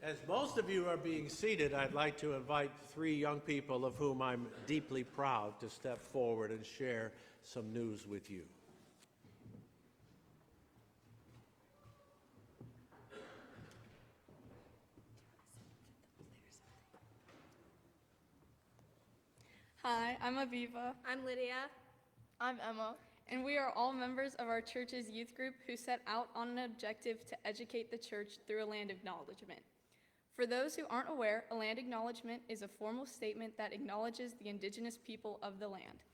As most of you are being seated, I'd like to invite three young people of whom I'm deeply proud to step forward and share some news with you. Hi, I'm Aviva. I'm Lydia. I'm Emma. And we are all members of our church's youth group who set out on an objective to educate the church through a land acknowledgement. For those who aren't aware, a land acknowledgement is a formal statement that acknowledges the indigenous people of the land.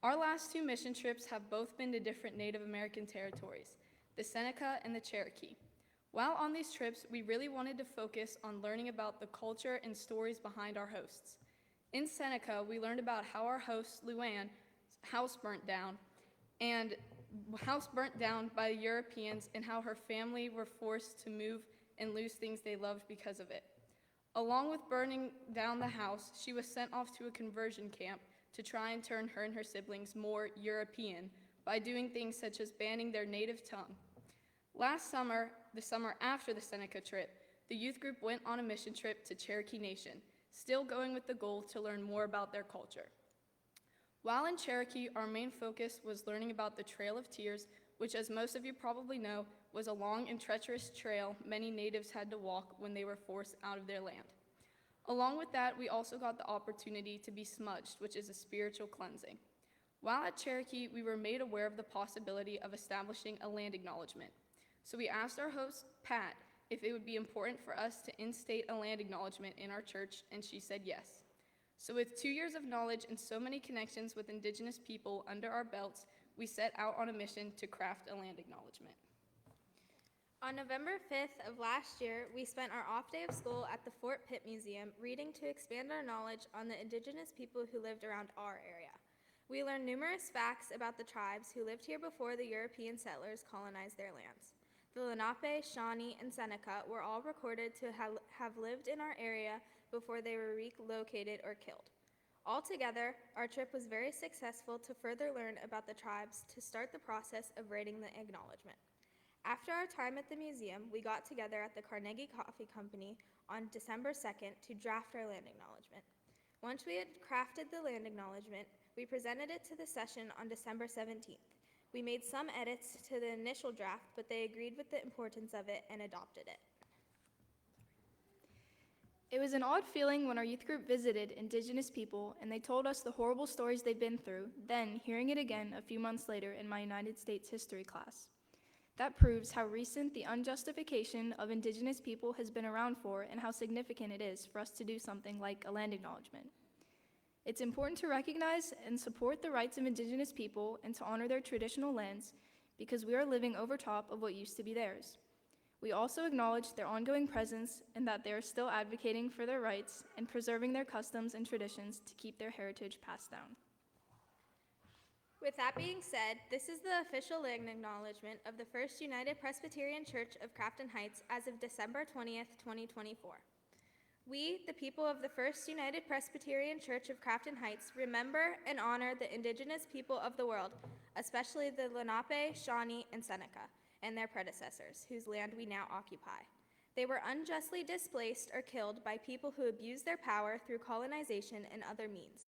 Our last two mission trips have both been to different Native American territories, the Seneca and the Cherokee. While on these trips, we really wanted to focus on learning about the culture and stories behind our hosts. In Seneca, we learned about how our host, Luann's house burnt down by the Europeans, and how her family were forced to move and lose things they loved because of it. Along with burning down the house, she was sent off to a conversion camp to try and turn her and her siblings more European by doing things such as banning their native tongue. Last summer, the summer after the Seneca trip, the youth group went on a mission trip to Cherokee Nation, still going with the goal to learn more about their culture. While in Cherokee, our main focus was learning about the Trail of Tears, which, as most of you probably know, was a long and treacherous trail many natives had to walk when they were forced out of their land. Along with that, we also got the opportunity to be smudged, which is a spiritual cleansing. While at Cherokee, we were made aware of the possibility of establishing a land acknowledgement. So we asked our host, Pat, if it would be important for us to instate a land acknowledgement in our church, and she said yes. So with 2 years of knowledge and so many connections with Indigenous people under our belts, we set out on a mission to craft a land acknowledgement. On November 5th of last year, we spent our off day of school at the Fort Pitt Museum reading to expand our knowledge on the Indigenous people who lived around our area. We learned numerous facts about the tribes who lived here before the European settlers colonized their lands. The Lenape, Shawnee, and Seneca were all recorded to have lived in our area before they were relocated or killed. Altogether, our trip was very successful to further learn about the tribes to start the process of writing the acknowledgement. After our time at the museum, we got together at the Carnegie Coffee Company on December 2nd to draft our land acknowledgement. Once we had crafted the land acknowledgement, we presented it to the session on December 17th. We made some edits to the initial draft, but they agreed with the importance of it and adopted it. It was an odd feeling when our youth group visited Indigenous people and they told us the horrible stories they'd been through, then hearing it again a few months later in my United States history class. That proves how recent the unjustification of Indigenous people has been around for and how significant it is for us to do something like a land acknowledgement. It's important to recognize and support the rights of Indigenous people and to honor their traditional lands because we are living over top of what used to be theirs. We also acknowledge their ongoing presence and that they are still advocating for their rights and preserving their customs and traditions to keep their heritage passed down. With that being said, this is the official land acknowledgement of the First United Presbyterian Church of Crafton Heights as of December 20th, 2024. We, the people of the First United Presbyterian Church of Crafton Heights, remember and honor the Indigenous people of the world, especially the Lenape, Shawnee, and Seneca, and their predecessors, whose land we now occupy. They were unjustly displaced or killed by people who abused their power through colonization and other means.